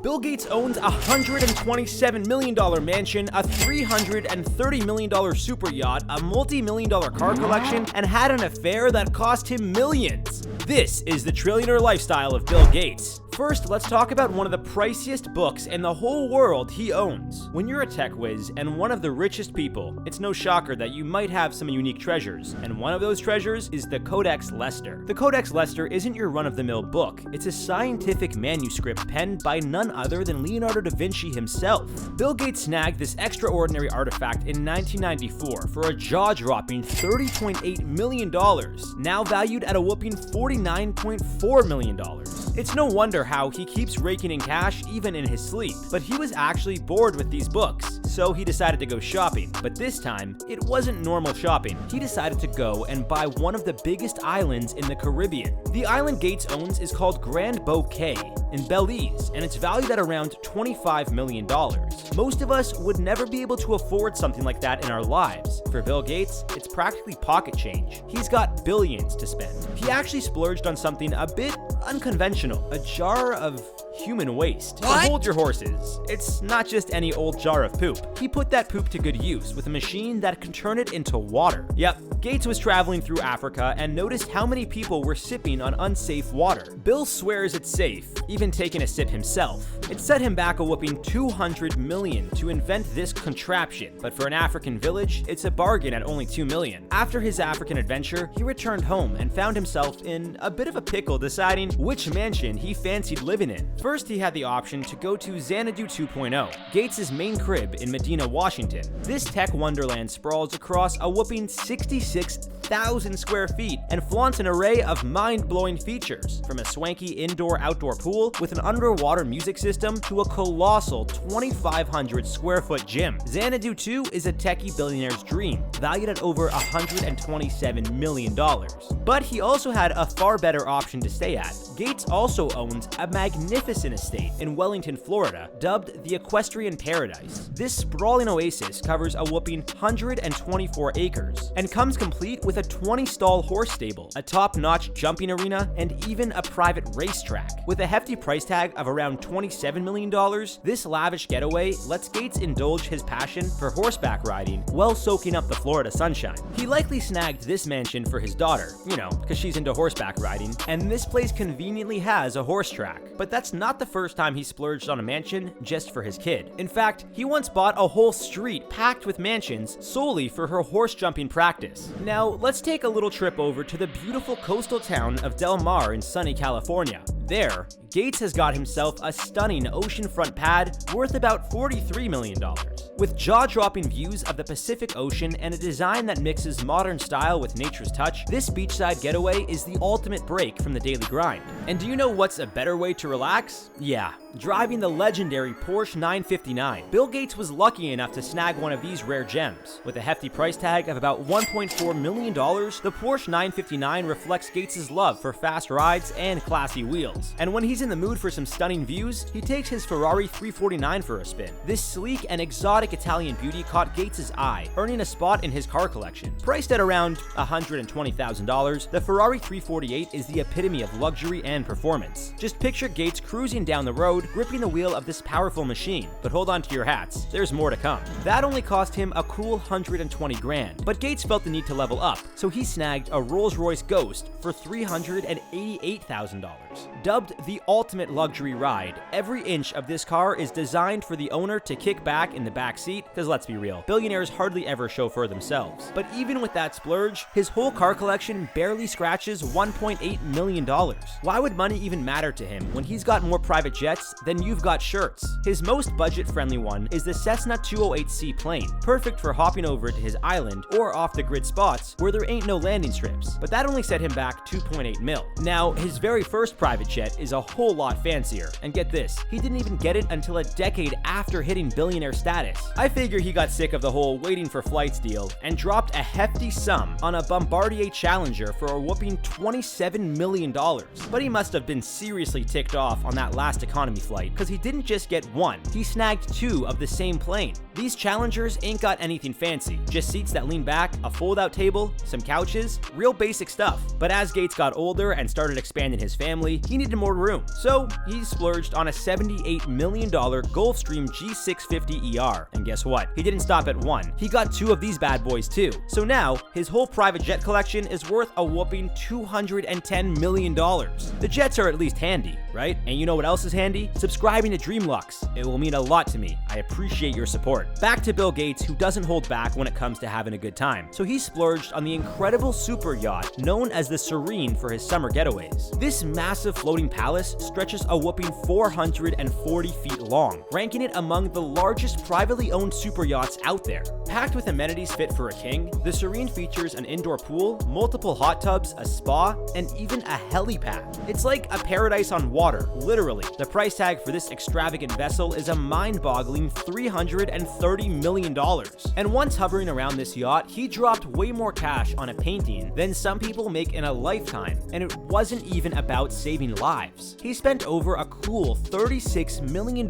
Bill Gates owns a $127 million mansion, a $330 million super yacht, a multi-million-dollar car collection, and had an affair that cost him millions. This is the trillionaire lifestyle of Bill Gates. First, let's talk about one of the priciest books in the whole world he owns. When you're a tech whiz and one of the richest people, it's no shocker that you might have some unique treasures, and one of those treasures is the Codex Lester. The Codex Lester isn't your run-of-the-mill book. It's a scientific manuscript penned by none other than Leonardo da Vinci himself. Bill Gates snagged this extraordinary artifact in 1994 for a jaw-dropping $30.8 million, now valued at a whopping $49.4 million. It's no wonder how he keeps raking in cash even in his sleep, but he was actually bored with these books, so he decided to go shopping. But this time, it wasn't normal shopping. He decided to go and buy one of the biggest islands in the Caribbean. The island Gates owns is called Grand Bouquet in Belize, and it's valued at around $25 million. Most of us would never be able to afford something like that in our lives. For Bill Gates, it's practically pocket change. He's got billions to spend. He actually splurged on something a bit unconventional, a jar of human waste. But hold your horses. It's not just any old jar of poop. He put that poop to good use with a machine that can turn it into water. Yep, Gates was traveling through Africa and noticed how many people were sipping on unsafe water. Bill swears it's safe, even taking a sip himself. It set him back a whopping $200 million to invent this contraption, but for an African village, it's a bargain at only $2 million. After his African adventure, he returned home and found himself in a bit of a pickle deciding which mansion he fancied living in. First, he had the option to go to Xanadu 2.0, Gates' main crib in Medina, Washington. This tech wonderland sprawls across a whopping 66,000 square feet and flaunts an array of mind-blowing features, from a swanky indoor-outdoor pool with an underwater music system to a colossal 2,500 square foot gym. Xanadu 2 is a techie billionaire's dream, valued at over $127 million. But he also had a far better option to stay at. Gates also owns a magnificent estate in Wellington, Florida, dubbed the Equestrian Paradise. This sprawling oasis covers a whopping 124 acres and comes complete with a 20-stall horse stable, a top-notch jumping arena, and even a private racetrack. With a hefty price tag of around $27 million, this lavish getaway lets Gates indulge his passion for horseback riding while soaking up the Florida sunshine. He likely snagged this mansion for his daughter, because she's into horseback riding, and this place conveniently has a horse track. But that's not the first time he splurged on a mansion just for his kid. In fact, he once bought a whole street packed with mansions solely for her horse jumping practice. Now, let's take a little trip over to the beautiful coastal town of Del Mar in sunny California. There, Gates has got himself a stunning oceanfront pad worth about $43 million. With jaw-dropping views of the Pacific Ocean and a design that mixes modern style with nature's touch, this beachside getaway is the ultimate break from the daily grind. And do you know what's a better way to relax? Yeah, driving the legendary Porsche 959. Bill Gates was lucky enough to snag one of these rare gems. With a hefty price tag of about $1.4 million, the Porsche 959 reflects Gates' love for fast rides and classy wheels. And when he's in the mood for some stunning views, he takes his Ferrari 349 for a spin. This sleek and exotic Italian beauty caught Gates' eye, earning a spot in his car collection. Priced at around $120,000, the Ferrari 348 is the epitome of luxury and performance. Just picture Gates cruising down the road, gripping the wheel of this powerful machine. But hold on to your hats, there's more to come. That only cost him a cool $120 grand, but Gates felt the need to level up, so he snagged a Rolls-Royce Ghost for $388,000. Dubbed the ultimate luxury ride, every inch of this car is designed for the owner to kick back in the back seat, because let's be real, billionaires hardly ever chauffeur themselves. But even with that splurge, his whole car collection barely scratches $1.8 million. Why would money even matter to him when he's got more private jets than you've got shirts? His most budget-friendly one is the Cessna 208C plane, perfect for hopping over to his island or off-the-grid spots where there ain't no landing strips, but that only set him back $2.8 mil. Now, his very first private jet is a whole lot fancier, and get this, he didn't even get it until a decade after hitting billionaire status. I figure he got sick of the whole waiting for flights deal and dropped a hefty sum on a Bombardier Challenger for a whopping $27 million. But he must have been seriously ticked off on that last economy flight, because he didn't just get one, he snagged two of the same plane. These Challengers ain't got anything fancy, just seats that lean back, a fold-out table, some couches, real basic stuff. But as Gates got older and started expanding his family, apparently he needed more room. So he splurged on a $78 million Gulfstream G650 ER. And guess what? He didn't stop at one. He got two of these bad boys too. So now his whole private jet collection is worth a whopping $210 million. The jets are at least handy, right? And you know what else is handy? Subscribing to Dreamlux. It will mean a lot to me. I appreciate your support. Back to Bill Gates, who doesn't hold back when it comes to having a good time. So he splurged on the incredible super yacht known as the Serene for his summer getaways. This massive floating palace stretches a whopping 440 feet long, ranking it among the largest privately owned super yachts out there. Packed with amenities fit for a king, the Serene features an indoor pool, multiple hot tubs, a spa, and even a helipad. It's like a paradise on water, literally. The price tag for this extravagant vessel is a mind-boggling $330 million. And once hovering around this yacht, he dropped way more cash on a painting than some people make in a lifetime, and it wasn't even about saving lives. He spent over a cool $36 million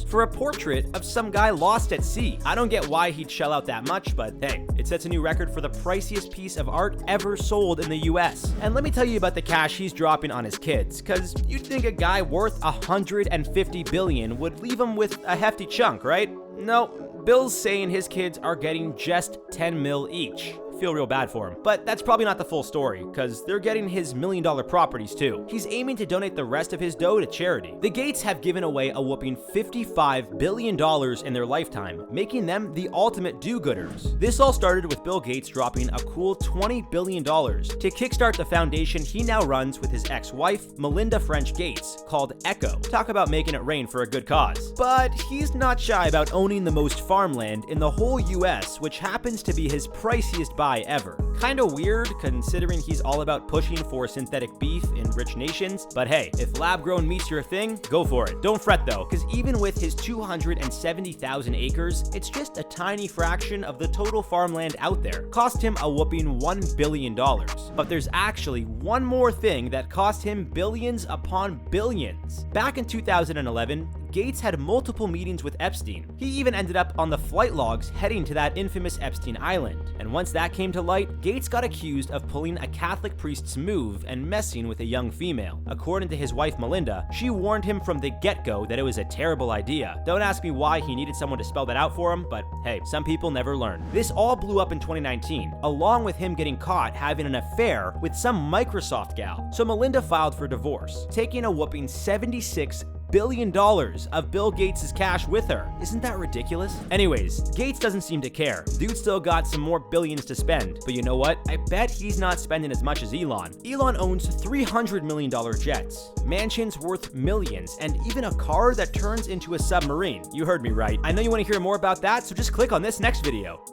for a portrait of some guy lost at sea. I don't get why he'd shell out that much, but hey, it sets a new record for the priciest piece of art ever sold in the US. And let me tell you about the cash he's dropping on his kids, cause you'd think a guy worth $150 billion would leave him with a hefty chunk, right? No, Bill's saying his kids are getting just 10 mil each. Feel real bad for him. But that's probably not the full story, because they're getting his $1 million properties too. He's aiming to donate the rest of his dough to charity. The Gates have given away a whopping $55 billion in their lifetime, making them the ultimate do-gooders. This all started with Bill Gates dropping a cool $20 billion to kickstart the foundation he now runs with his ex-wife, Melinda French Gates, called Echo. Talk about making it rain for a good cause. But he's not shy about owning the most farmland in the whole US, which happens to be his priciest buy ever. Kinda weird considering he's all about pushing for synthetic beef in rich nations, but hey, if lab-grown meat's your thing, go for it. Don't fret though, because even with his 270,000 acres, it's just a tiny fraction of the total farmland out there. Cost him a whopping $1 billion. But there's actually one more thing that cost him billions upon billions. Back in 2011, Gates had multiple meetings with Epstein. He even ended up on the flight logs heading to that infamous Epstein Island. And once that came to light, Gates got accused of pulling a Catholic priest's move and messing with a young female. According to his wife Melinda, she warned him from the get-go that it was a terrible idea. Don't ask me why he needed someone to spell that out for him, but hey, some people never learn. This all blew up in 2019, along with him getting caught having an affair with some Microsoft gal. So Melinda filed for divorce, taking a whopping $76 billion of Bill Gates' cash with her. Isn't that ridiculous? Anyways, Gates doesn't seem to care. Dude still got some more billions to spend. But you know what? I bet he's not spending as much as Elon. Elon owns $300 million jets, mansions worth millions, and even a car that turns into a submarine. You heard me right. I know you want to hear more about that, so just click on this next video.